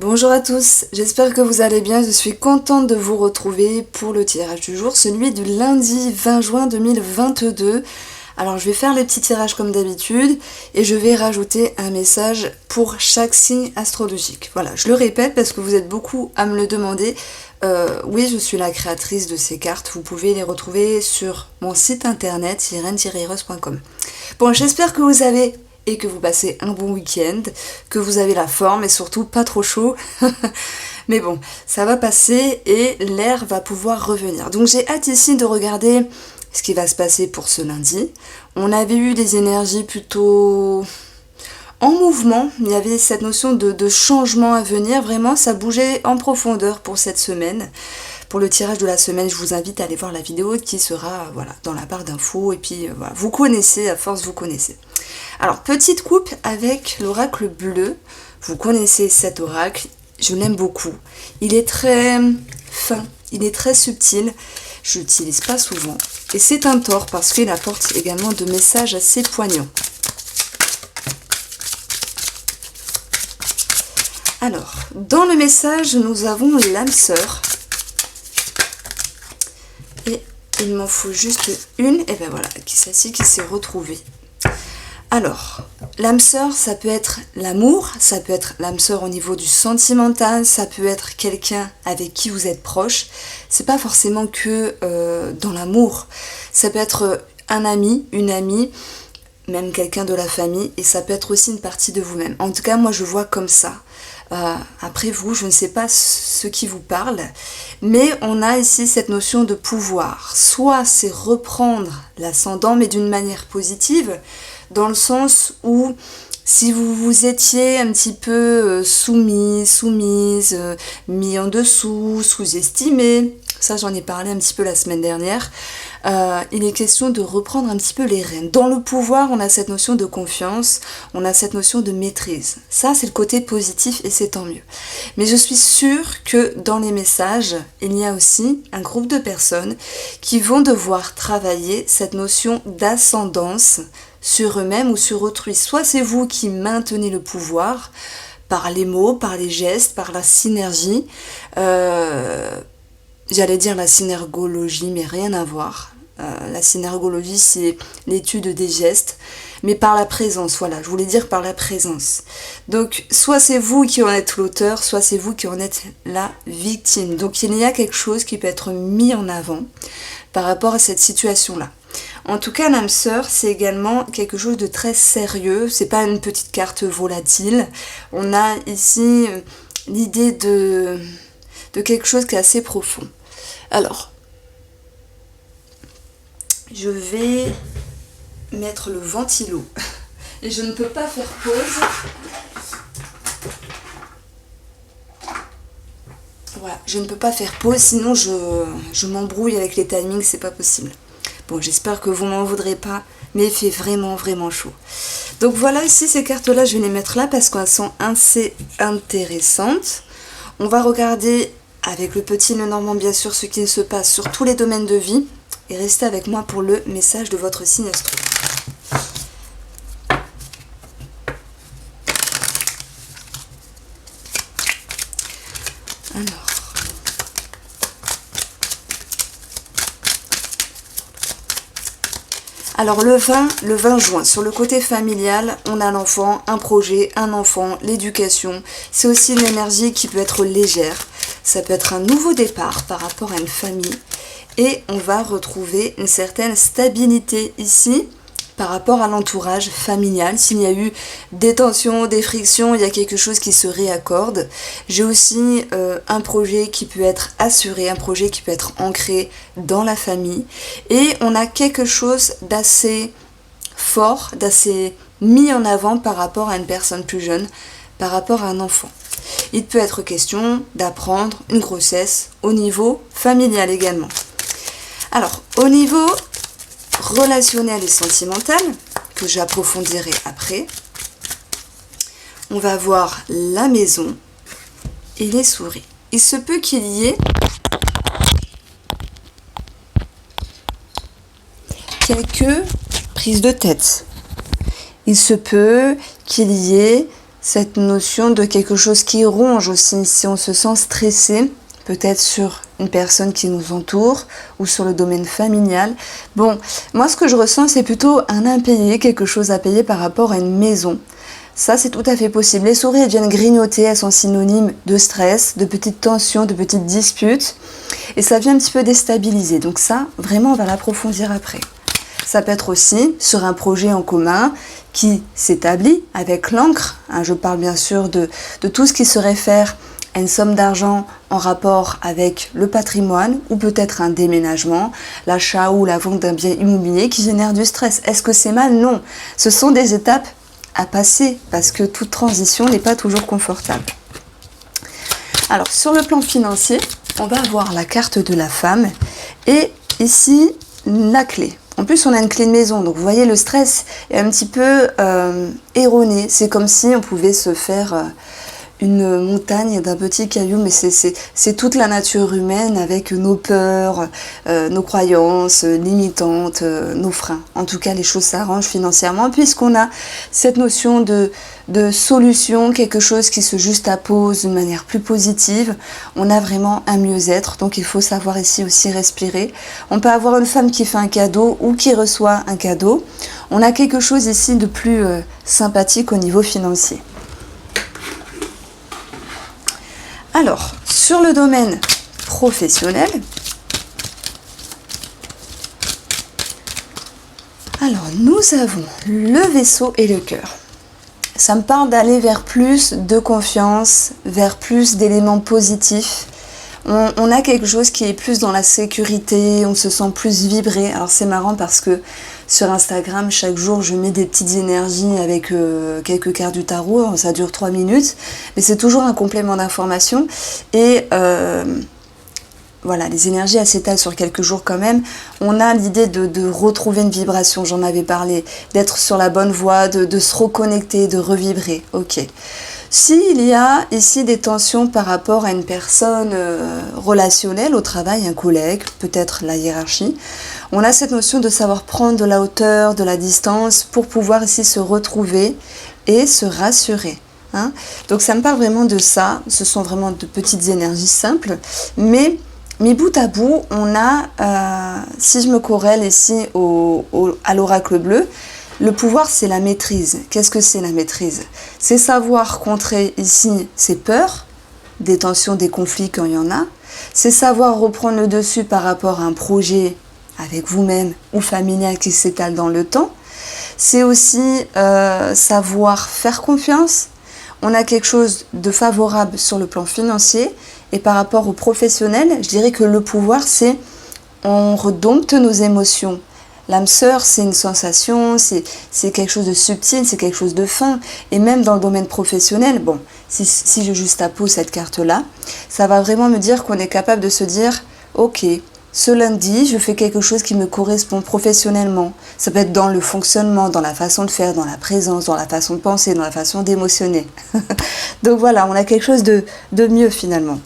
Bonjour à tous, j'espère que vous allez bien, je suis contente de vous retrouver pour le tirage du jour, celui du lundi 20 juin 2022. Alors je vais faire les petits tirages comme d'habitude et je vais rajouter un message pour chaque signe astrologique. Voilà, je le répète parce que vous êtes beaucoup à me le demander. Oui, je suis la créatrice de ces cartes, vous pouvez les retrouver sur mon site internet irene-rose.com. Bon, j'espère que vous avez et que vous passez un bon week-end, que vous avez la forme et surtout pas trop chaud. Mais bon, ça va passer et l'air va pouvoir revenir. Donc j'ai hâte ici de regarder ce qui va se passer pour ce lundi. On avait eu des énergies plutôt en mouvement, il y avait cette notion de changement à venir, vraiment ça bougeait en profondeur pour cette semaine. Pour le tirage de la semaine, je vous invite à aller voir la vidéo qui sera dans la barre d'infos. Et puis voilà, vous connaissez, à force vous connaissez. Alors, petite coupe avec l'oracle bleu. Vous connaissez cet oracle, je l'aime beaucoup. Il est très fin, il est très subtil. Je l'utilise pas souvent. Et c'est un tort parce qu'il apporte également de messages assez poignants. Alors, dans le message, nous avons l'âme sœur. Et il m'en faut juste une, et ben voilà, celle-ci qui s'est retrouvée. Alors, l'âme sœur, ça peut être l'amour, ça peut être l'âme sœur au niveau du sentimental, ça peut être quelqu'un avec qui vous êtes proche. C'est pas forcément que dans l'amour, ça peut être un ami, une amie, même quelqu'un de la famille, et ça peut être aussi une partie de vous-même. En tout cas, moi je vois comme ça. Après vous, je ne sais pas ce qui vous parle, mais on a ici cette notion de pouvoir. Soit c'est reprendre l'ascendant, mais d'une manière positive, dans le sens où si vous vous étiez un petit peu soumise, mis en dessous, sous-estimé, ça j'en ai parlé un petit peu la semaine dernière, il est question de reprendre un petit peu les rênes. Dans le pouvoir, on a cette notion de confiance, on a cette notion de maîtrise. Ça, c'est le côté positif et c'est tant mieux. Mais je suis sûre que dans les messages, il y a aussi un groupe de personnes qui vont devoir travailler cette notion d'ascendance sur eux-mêmes ou sur autrui. Soit c'est vous qui maintenez le pouvoir par les mots, par les gestes, par la synergie. J'allais dire la synergologie, mais rien à voir. La synergologie, c'est l'étude des gestes, mais par la présence, voilà, je voulais dire par la présence. Donc, soit c'est vous qui en êtes l'auteur, soit c'est vous qui en êtes la victime. Donc, il y a quelque chose qui peut être mis en avant par rapport à cette situation-là. En tout cas, l'âme sœur, c'est également quelque chose de très sérieux. C'est pas une petite carte volatile. On a ici l'idée de quelque chose qui est assez profond. Alors, je vais mettre le ventilo et je ne peux pas faire pause. Voilà, je ne peux pas faire pause, sinon je m'embrouille avec les timings, c'est pas possible. Bon, j'espère que vous m'en voudrez pas, mais il fait vraiment, vraiment chaud. Donc voilà, ici, ces cartes-là, je vais les mettre là parce qu'elles sont assez intéressantes. On va regarder avec le petit Lenormand, bien sûr, ce qui se passe sur tous les domaines de vie. Et restez avec moi pour le message de votre signe astro. Alors le 20 juin, sur le côté familial, on a l'enfant, un projet, un enfant, l'éducation. C'est aussi une énergie qui peut être légère. Ça peut être un nouveau départ par rapport à une famille. Et on va retrouver une certaine stabilité ici par rapport à l'entourage familial. S'il y a eu des tensions, des frictions, il y a quelque chose qui se réaccorde. J'ai aussi un projet qui peut être assuré, un projet qui peut être ancré dans la famille. Et on a quelque chose d'assez fort, d'assez mis en avant par rapport à une personne plus jeune, par rapport à un enfant. Il peut être question d'apprendre une grossesse au niveau familial également. Alors, au niveau relationnel et sentimental, que j'approfondirai après, on va voir la maison et les souris. Il se peut qu'il y ait quelques prises de tête. Il se peut qu'il y ait cette notion de quelque chose qui ronge aussi, si on se sent stressé, peut-être sur une personne qui nous entoure ou sur le domaine familial. Bon, moi ce que je ressens, c'est plutôt un impayé, quelque chose à payer par rapport à une maison. Ça, c'est tout à fait possible. Les souris, elles viennent grignoter, elles sont synonymes de stress, de petites tensions, de petites disputes. Et ça vient un petit peu déstabiliser. Donc ça, vraiment, on va l'approfondir après. Ça peut être aussi sur un projet en commun qui s'établit avec l'encre. Je parle bien sûr de tout ce qui se réfère à une somme d'argent en rapport avec le patrimoine ou peut-être un déménagement, l'achat ou la vente d'un bien immobilier qui génère du stress. Est-ce que c'est mal? Non. Ce sont des étapes à passer parce que toute transition n'est pas toujours confortable. Alors sur le plan financier, on va avoir la carte de la femme et ici la clé. En plus on a une clé de maison, donc vous voyez le stress est un petit peu erroné. C'est comme si on pouvait se faire une montagne d'un petit caillou, mais c'est toute la nature humaine avec nos peurs, nos croyances limitantes, nos freins. En tout cas, les choses s'arrangent financièrement puisqu'on a cette notion de solution, quelque chose qui se juxtapose d'une manière plus positive. On a vraiment un mieux-être, donc il faut savoir ici aussi respirer. On peut avoir une femme qui fait un cadeau ou qui reçoit un cadeau. On a quelque chose ici de plus sympathique au niveau financier. Alors, sur le domaine professionnel, nous avons le vaisseau et le cœur. Ça me parle d'aller vers plus de confiance, vers plus d'éléments positifs. On a quelque chose qui est plus dans la sécurité, on se sent plus vibrer. Alors c'est marrant parce que sur Instagram, chaque jour, je mets des petites énergies avec quelques cartes du tarot. Ça dure 3 minutes, mais c'est toujours un complément d'information. Et voilà, les énergies, elles s'étalent sur quelques jours quand même. On a l'idée de retrouver une vibration, j'en avais parlé, d'être sur la bonne voie, de se reconnecter, de revibrer. Ok. S'il y a ici des tensions par rapport à une personne relationnelle au travail, un collègue, peut-être la hiérarchie, on a cette notion de savoir prendre de la hauteur, de la distance pour pouvoir ici se retrouver et se rassurer. Donc ça me parle vraiment de ça, ce sont vraiment de petites énergies simples, mais mis bout à bout, on a, si je me corrèle ici à l'oracle bleu, le pouvoir, c'est la maîtrise. Qu'est-ce que c'est la maîtrise? C'est savoir contrer ici ses peurs, des tensions, des conflits quand il y en a. C'est savoir reprendre le dessus par rapport à un projet avec vous-même ou familial qui s'étale dans le temps. C'est aussi savoir faire confiance. On a quelque chose de favorable sur le plan financier. Et par rapport au professionnel, je dirais que le pouvoir, c'est on redompte nos émotions. L'âme sœur, c'est une sensation, c'est quelque chose de subtil, c'est quelque chose de fin. Et même dans le domaine professionnel, bon, si je juxtapose cette carte-là, ça va vraiment me dire qu'on est capable de se dire, ok, ce lundi, je fais quelque chose qui me correspond professionnellement. Ça peut être dans le fonctionnement, dans la façon de faire, dans la présence, dans la façon de penser, dans la façon d'émotionner. Donc voilà, on a quelque chose de mieux finalement.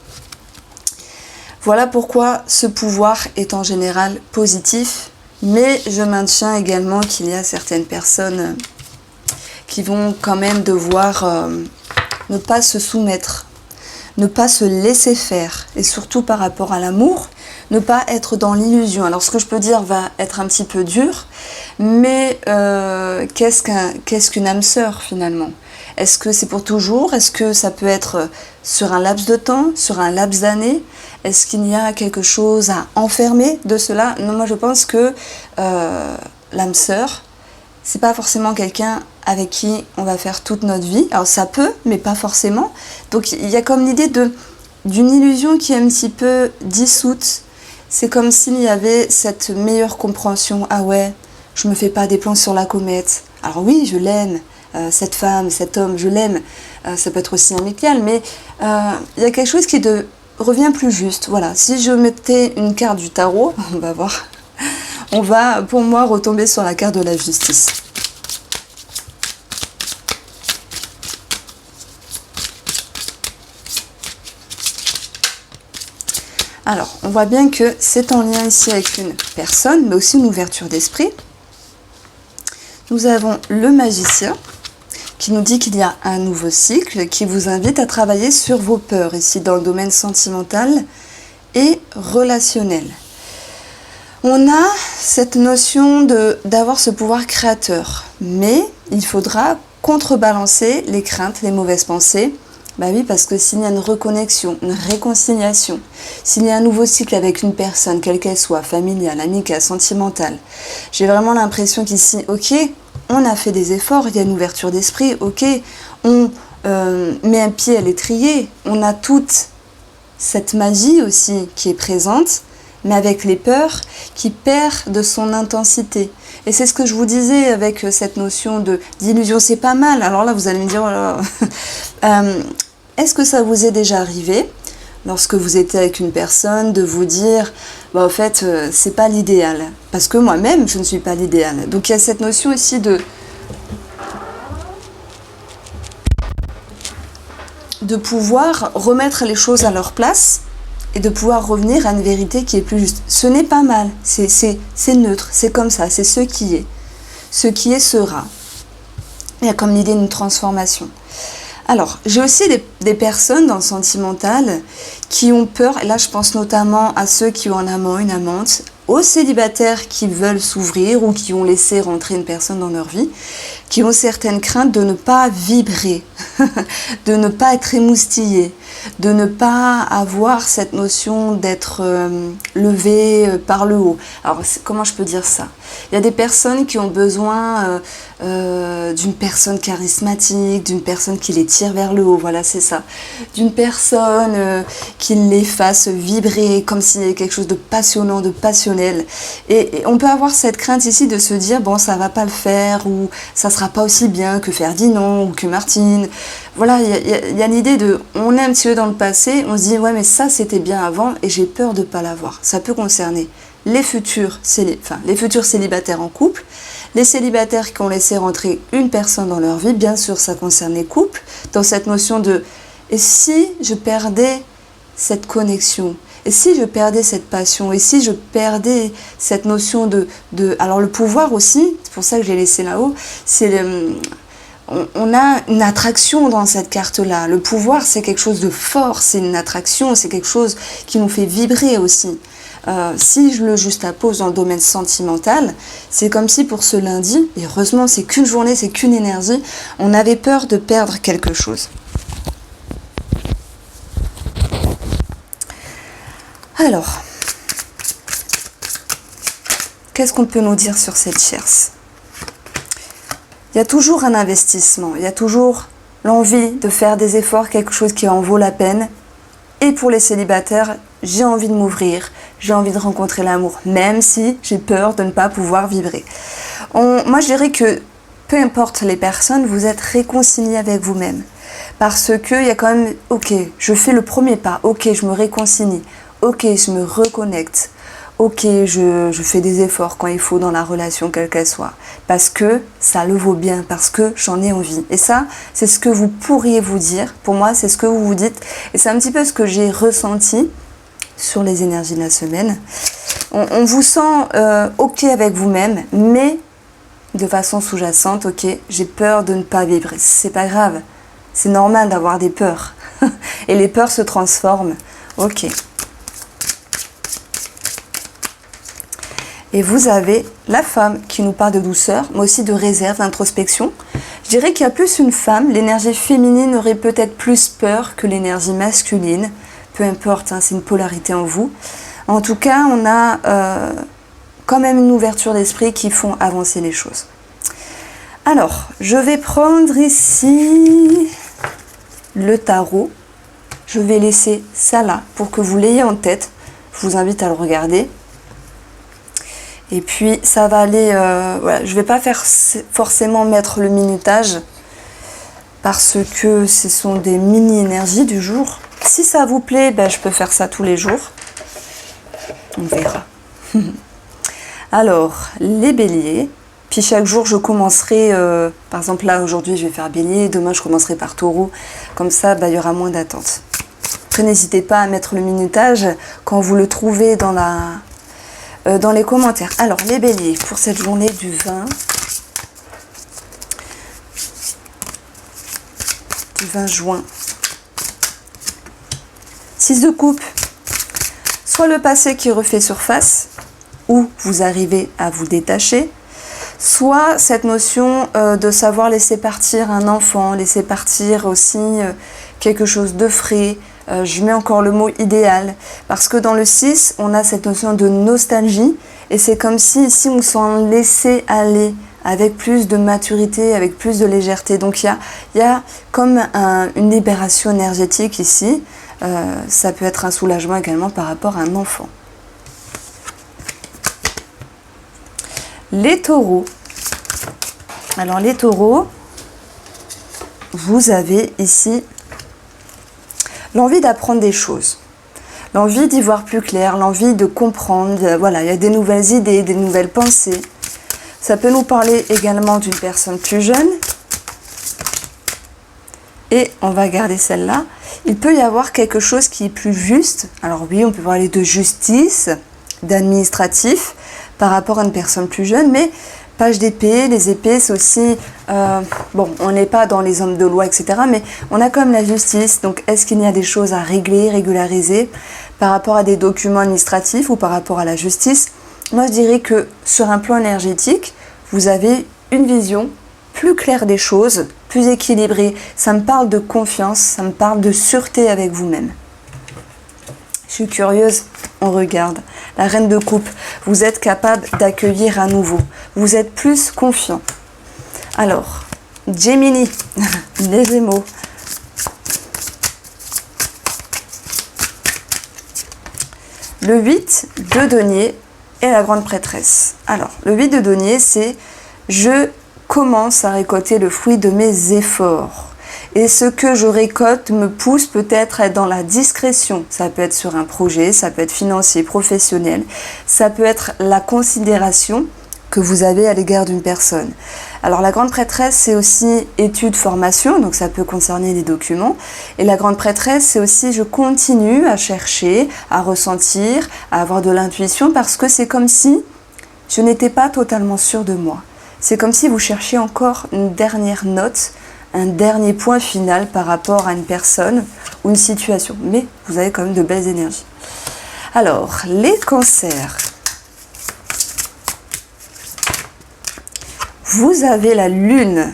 Voilà pourquoi ce pouvoir est en général positif. Mais je maintiens également qu'il y a certaines personnes qui vont quand même devoir ne pas se soumettre, ne pas se laisser faire. Et surtout par rapport à l'amour, ne pas être dans l'illusion. Alors ce que je peux dire va être un petit peu dur, mais qu'est-ce qu'une âme sœur finalement? Est-ce que c'est pour toujours? Est-ce que ça peut être sur un laps de temps, sur un laps d'années? Est-ce qu'il y a quelque chose à enfermer de cela? Non, moi je pense que l'âme sœur, c'est pas forcément quelqu'un avec qui on va faire toute notre vie. Alors ça peut, mais pas forcément. Donc il y a comme l'idée d'une illusion qui est un petit peu dissoute. C'est comme s'il y avait cette meilleure compréhension. Ah ouais, je me fais pas des plans sur la comète. Alors oui, je l'aime. Cette femme, cet homme, je l'aime. Ça peut être aussi amical, mais il y a quelque chose qui revient plus juste. Voilà, si je mettais une carte du tarot, on va voir, on va pour moi retomber sur la carte de la justice. Alors, on voit bien que c'est en lien ici avec une personne, mais aussi une ouverture d'esprit. Nous avons le magicien, qui nous dit qu'il y a un nouveau cycle qui vous invite à travailler sur vos peurs, ici dans le domaine sentimental et relationnel. On a cette notion d'avoir ce pouvoir créateur, mais il faudra contrebalancer les craintes, les mauvaises pensées. Bah oui, parce que s'il y a une reconnexion, une réconciliation, s'il y a un nouveau cycle avec une personne, quelle qu'elle soit, familiale, amicale, sentimentale, j'ai vraiment l'impression qu'ici, ok, on a fait des efforts, il y a une ouverture d'esprit, ok, on met un pied à l'étrier, on a toute cette magie aussi qui est présente, mais avec les peurs qui perdent de son intensité. Et c'est ce que je vous disais avec cette notion d'illusion, c'est pas mal. Alors là, vous allez me dire, oh là là. Est-ce que ça vous est déjà arrivé, lorsque vous étiez avec une personne, de vous dire, bah, en fait, c'est pas l'idéal. Parce que moi-même, je ne suis pas l'idéal. Donc il y a cette notion ici de pouvoir remettre les choses à leur place et de pouvoir revenir à une vérité qui est plus juste. Ce n'est pas mal, c'est neutre, c'est comme ça, c'est ce qui est. Ce qui est sera. Il y a comme l'idée d'une transformation. Alors, j'ai aussi des personnes dans le sentimental qui ont peur, et là je pense notamment à ceux qui ont un amant, une amante, aux célibataires qui veulent s'ouvrir ou qui ont laissé rentrer une personne dans leur vie, qui ont certaines craintes de ne pas vibrer, de ne pas être émoustillés, de ne pas avoir cette notion d'être levé par le haut. Alors, comment je peux dire ça? Il y a des personnes qui ont besoin d'une personne charismatique, d'une personne qui les tire vers le haut, voilà, c'est ça. D'une personne qui les fasse vibrer comme s'il y avait quelque chose de passionnant, de passionnel. Et on peut avoir cette crainte ici de se dire, bon, ça va pas le faire, ou ça sera pas aussi bien que Ferdinand, ou que Martine. Voilà, il y a l'idée de, on est un petit peu dans le passé, on se dit, ouais, mais ça c'était bien avant, et j'ai peur de pas l'avoir. Ça peut concerner les futurs célibataires en couple, les célibataires qui ont laissé rentrer une personne dans leur vie, bien sûr ça concerne les couples, dans cette notion de et si je perdais cette connexion, et si je perdais cette passion, et si je perdais cette notion alors le pouvoir aussi, c'est pour ça que j'ai laissé là-haut, c'est on a une attraction dans cette carte-là. Le pouvoir, c'est quelque chose de fort, c'est une attraction, c'est quelque chose qui nous fait vibrer aussi. Si je le juxtapose dans le domaine sentimental, c'est comme si pour ce lundi, et heureusement c'est qu'une journée, c'est qu'une énergie, on avait peur de perdre quelque chose. Alors, qu'est-ce qu'on peut nous dire sur cette tierce? Il y a toujours un investissement, il y a toujours l'envie de faire des efforts, quelque chose qui en vaut la peine. Et pour les célibataires, j'ai envie de m'ouvrir, j'ai envie de rencontrer l'amour, même si j'ai peur de ne pas pouvoir vibrer. Moi, je dirais que peu importe les personnes, vous êtes réconciliés avec vous-même. Parce qu'il y a quand même, ok, je fais le premier pas, ok, je me réconcilie, ok, je me reconnecte, ok, je fais des efforts quand il faut dans la relation, quelle qu'elle soit. Parce que ça le vaut bien, parce que j'en ai envie. Et ça, c'est ce que vous pourriez vous dire. Pour moi, c'est ce que vous vous dites. Et c'est un petit peu ce que j'ai ressenti sur les énergies de la semaine. On vous sent ok avec vous-même, mais de façon sous-jacente, ok, j'ai peur de ne pas vibrer. C'est pas grave. C'est normal d'avoir des peurs. Et les peurs se transforment. Ok. Et vous avez la femme qui nous parle de douceur, mais aussi de réserve, d'introspection. Je dirais qu'il y a plus une femme, l'énergie féminine aurait peut-être plus peur que l'énergie masculine. Peu importe, hein, c'est une polarité en vous. En tout cas, on a quand même une ouverture d'esprit qui font avancer les choses. Alors, je vais prendre ici le tarot. Je vais laisser ça là pour que vous l'ayez en tête. Je vous invite à le regarder. Et puis ça va aller, voilà, je ne vais pas forcément mettre le minutage parce que ce sont des mini-énergies du jour. Si ça vous plaît, ben, je peux faire ça tous les jours. On verra. Alors, les béliers. Puis chaque jour, je commencerai, par exemple là, aujourd'hui, je vais faire bélier. Demain, je commencerai par taureau. Comme ça, ben, il y aura moins d'attente. Après, n'hésitez pas à mettre le minutage quand vous le trouvez dans les commentaires. Alors, les béliers, pour cette journée du 20. du 20 juin. 6 de coupe, soit le passé qui refait surface, où vous arrivez à vous détacher, soit cette notion de savoir laisser partir un enfant, laisser partir aussi quelque chose de frais. Je mets encore le mot idéal, parce que dans le 6, on a cette notion de nostalgie, et c'est comme si ici on s'en laissait aller, avec plus de maturité, avec plus de légèreté. Donc il y a comme une libération énergétique ici. Ça peut être un soulagement également par rapport à un enfant. Les taureaux. Alors les taureaux, vous avez ici l'envie d'apprendre des choses, l'envie d'y voir plus clair, l'envie de comprendre. Voilà, il y a des nouvelles idées, des nouvelles pensées. Ça peut nous parler également d'une personne plus jeune. Et on va garder celle-là. Il peut y avoir quelque chose qui est plus juste. Alors oui, on peut parler de justice, d'administratif par rapport à une personne plus jeune, mais page d'épée, les épées, c'est aussi... bon, on n'est pas dans les hommes de loi, etc., mais on a quand même la justice. Donc, est-ce qu'il y a des choses à régler, régulariser par rapport à des documents administratifs ou par rapport à la justice? Moi, je dirais que sur un plan énergétique, vous avez une vision plus claire des choses, plus équilibrée. Ça me parle de confiance, ça me parle de sûreté avec vous-même. Je suis curieuse, on regarde. La reine de coupe, vous êtes capable d'accueillir à nouveau. Vous êtes plus confiant. Alors, Gemini, les Gémeaux. Le 8 de denier et la grande prêtresse. Alors, le 8 de denier, c'est « je commence à récolter le fruit de mes efforts ». Et ce que je récolte me pousse peut-être à être dans la discrétion. Ça peut être sur un projet, ça peut être financier, professionnel. Ça peut être la considération que vous avez à l'égard d'une personne. Alors la grande prêtresse, c'est aussi études, formation, donc ça peut concerner les documents. Et la grande prêtresse, c'est aussi je continue à chercher, à ressentir, à avoir de l'intuition, parce que c'est comme si je n'étais pas totalement sûre de moi. C'est comme si vous cherchiez encore une dernière note, un dernier point final par rapport à une personne ou une situation. Mais vous avez quand même de belles énergies. Alors, les cancers. Vous avez la lune.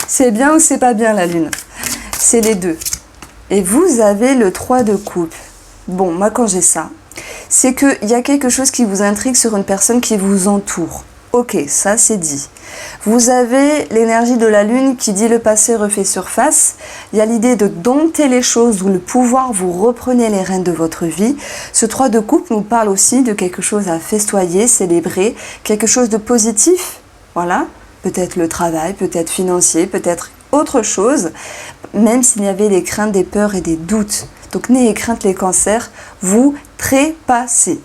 C'est bien ou c'est pas bien la lune? C'est les deux. Et vous avez le 3 de coupe. Bon, moi quand j'ai ça, c'est qu'il y a quelque chose qui vous intrigue sur une personne qui vous entoure. Ok, ça c'est dit. Vous avez l'énergie de la lune qui dit le passé refait surface. Il y a l'idée de dompter les choses ou le pouvoir, vous reprenez les rênes de votre vie. Ce 3 de coupe nous parle aussi de quelque chose à festoyer, célébrer, quelque chose de positif. Voilà, peut-être le travail, peut-être financier, peut-être autre chose, même s'il y avait des craintes, des peurs et des doutes. Donc n'ayez crainte les cancers, vous trépassez.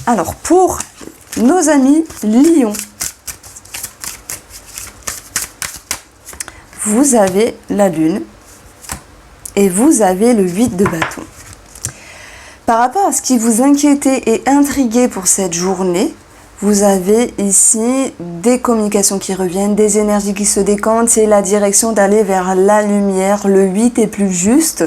Alors pour nos amis lions, vous avez la lune et vous avez le 8 de bâton. Par rapport à ce qui vous inquiétait et intriguait pour cette journée, vous avez ici des communications qui reviennent, des énergies qui se décantent, c'est la direction d'aller vers la lumière. Le 8 est plus juste,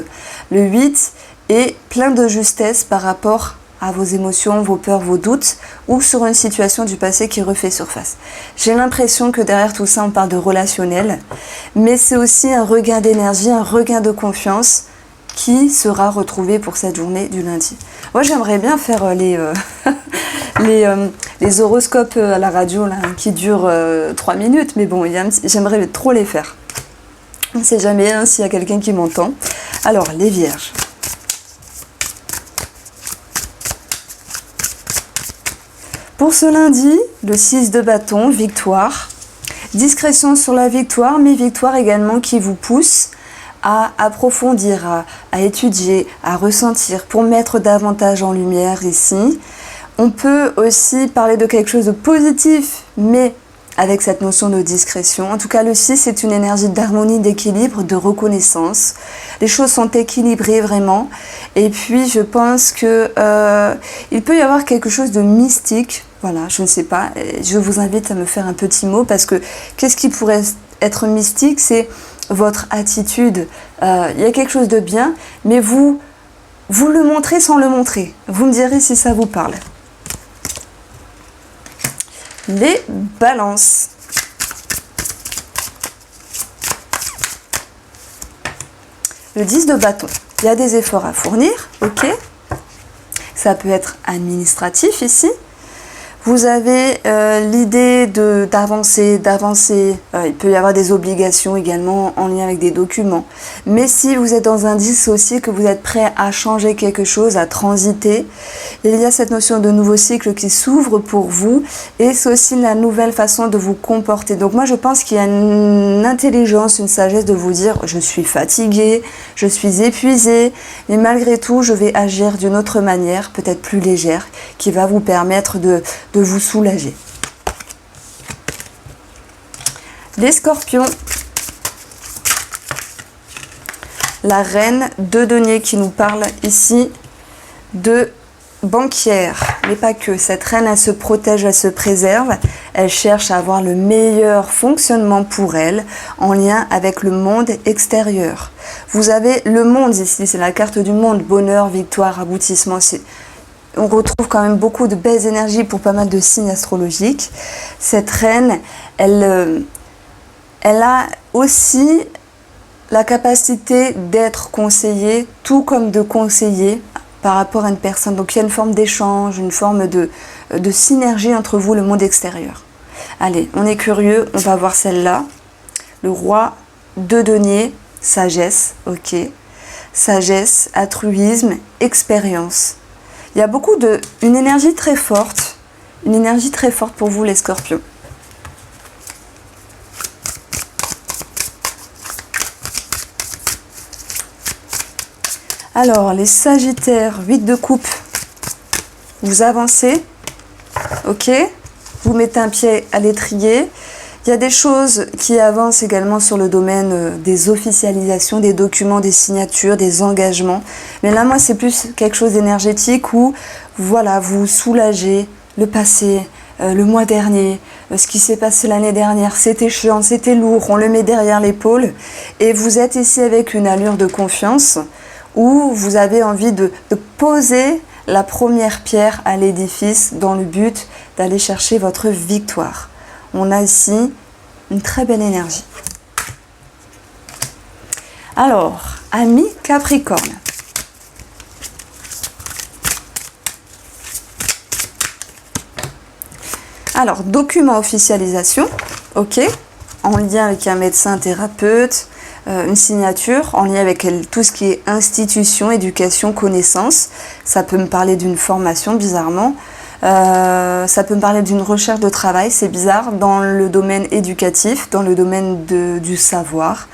le 8 est plein de justesse par rapport à vos émotions, vos peurs, vos doutes, ou sur une situation du passé qui refait surface. J'ai l'impression que derrière tout ça, on parle de relationnel, mais c'est aussi un regain d'énergie, un regain de confiance qui sera retrouvé pour cette journée du lundi. Moi, j'aimerais bien faire les horoscopes à la radio là, qui durent 3 minutes, mais bon, j'aimerais trop les faire. On ne sait jamais hein, s'il y a quelqu'un qui m'entend. Alors, les vierges. Pour ce lundi, le 6 de bâton, victoire. Discrétion sur la victoire, mais victoire également qui vous pousse à approfondir, à étudier, à ressentir pour mettre davantage en lumière ici. On peut aussi parler de quelque chose de positif, mais avec cette notion de discrétion. En tout cas, le 6 c'est une énergie d'harmonie, d'équilibre, de reconnaissance. Les choses sont équilibrées vraiment. Et puis, je pense que il peut y avoir quelque chose de mystique. Voilà, je ne sais pas. Je vous invite à me faire un petit mot parce que qu'est-ce qui pourrait être mystique, c'est votre attitude. Il y a quelque chose de bien, mais vous le montrez sans le montrer. Vous me direz si ça vous parle. Les balances. Le 10 de bâton. Il y a des efforts à fournir, ok. Ça peut être administratif ici. Vous avez l'idée d'avancer. Il peut y avoir des obligations également en lien avec des documents. Mais si vous êtes dans un 10 aussi, que vous êtes prêt à changer quelque chose, à transiter, il y a cette notion de nouveau cycle qui s'ouvre pour vous. Et c'est aussi la nouvelle façon de vous comporter. Donc moi, je pense qu'il y a une intelligence, une sagesse de vous dire « je suis fatiguée, je suis épuisée, mais malgré tout, je vais agir d'une autre manière, peut-être plus légère, qui va vous permettre de vous soulager. » Les scorpions. La reine de denier qui nous parle ici de banquière. Mais pas que. Cette reine, elle se protège, elle se préserve. Elle cherche à avoir le meilleur fonctionnement pour elle en lien avec le monde extérieur. Vous avez le monde ici. C'est la carte du monde. Bonheur, victoire, aboutissement. On retrouve quand même beaucoup de belles énergies pour pas mal de signes astrologiques. Cette reine, elle a aussi la capacité d'être conseillée, tout comme de conseiller par rapport à une personne. Donc il y a une forme d'échange, une forme de synergie entre vous, le monde extérieur. Allez, on est curieux, on va voir celle-là. Le roi de denier, sagesse, ok. Sagesse, altruisme, expérience. Il y a une énergie très forte pour vous les scorpions. Alors, les sagittaires, 8 de coupe, vous avancez, ok, vous mettez un pied à l'étrier. Il y a des choses qui avancent également sur le domaine des officialisations, des documents, des signatures, des engagements. Mais là, moi, c'est plus quelque chose d'énergétique où, voilà, vous soulagez le passé, le mois dernier, ce qui s'est passé l'année dernière. C'était chiant, c'était lourd, on le met derrière l'épaule. Et vous êtes ici avec une allure de confiance où vous avez envie de poser la première pierre à l'édifice dans le but d'aller chercher votre victoire. On a ici une très belle énergie. Alors, amis Capricorne. Alors, document officialisation, ok, en lien avec un médecin thérapeute, une signature, en lien avec tout ce qui est institution, éducation, connaissance. Ça peut me parler d'une formation, bizarrement. Ça peut me parler d'une recherche de travail, c'est bizarre, dans le domaine éducatif, dans le domaine du savoir.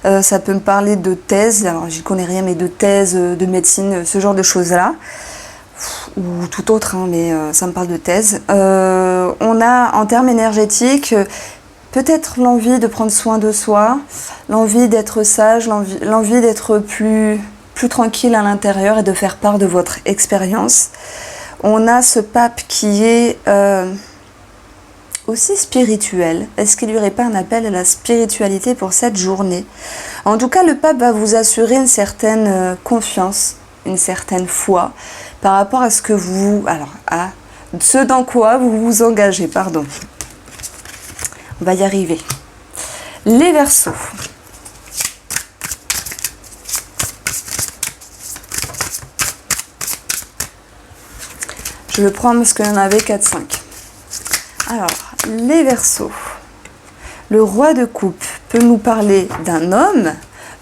Ça peut me parler de thèse, alors j'y connais rien, mais de thèse, de médecine, ce genre de choses-là. Ou tout autre, hein, mais ça me parle de thèse. On a, en termes énergétiques, peut-être l'envie de prendre soin de soi, l'envie d'être sage, l'envie d'être plus tranquille à l'intérieur et de faire part de votre expérience. On a ce pape qui est aussi spirituel. Est-ce qu'il n'y aurait pas un appel à la spiritualité pour cette journée? En tout cas, le pape va vous assurer une certaine confiance, une certaine foi par rapport à ce que à ce dans quoi vous vous engagez, pardon. On va y arriver. Les Verseaux. Je le prends parce qu'il y en avait 4-5. Alors, les Verseaux. Le roi de coupe peut nous parler d'un homme,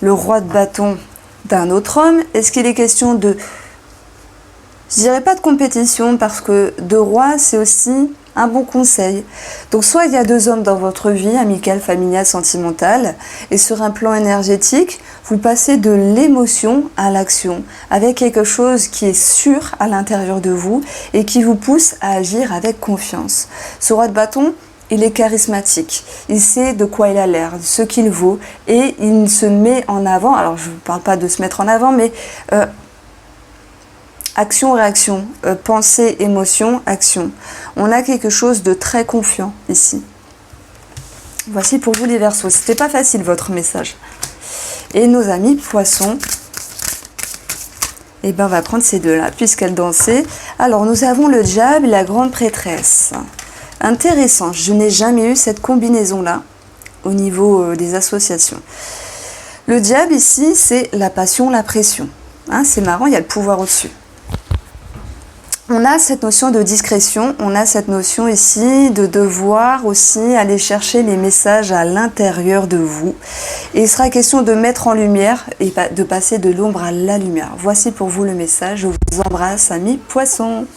le roi de bâton d'un autre homme. Est-ce qu'il est question de... Je dirais pas de compétition parce que de roi, c'est aussi un bon conseil. Donc soit il y a deux hommes dans votre vie, amicale, familiale, sentimentale, et sur un plan énergétique, vous passez de l'émotion à l'action, avec quelque chose qui est sûr à l'intérieur de vous et qui vous pousse à agir avec confiance. Ce roi de bâton, il est charismatique, il sait de quoi il a l'air, ce qu'il vaut, et il se met en avant, alors je ne parle pas de se mettre en avant, mais action, réaction, pensée, émotion, action. On a quelque chose de très confiant ici. Voici pour vous les Verseaux. C'était pas facile votre message. Et nos amis Poissons, eh ben on va prendre ces deux-là, puisqu'elles dansaient. Alors, nous avons le diable et la grande prêtresse. Intéressant, je n'ai jamais eu cette combinaison-là au niveau des associations. Le diable ici, c'est la passion, la pression. Hein, c'est marrant, il y a le pouvoir au-dessus. On a cette notion de discrétion, on a cette notion ici de devoir aussi aller chercher les messages à l'intérieur de vous. Et il sera question de mettre en lumière et de passer de l'ombre à la lumière. Voici pour vous le message. Je vous embrasse, amis Poissons.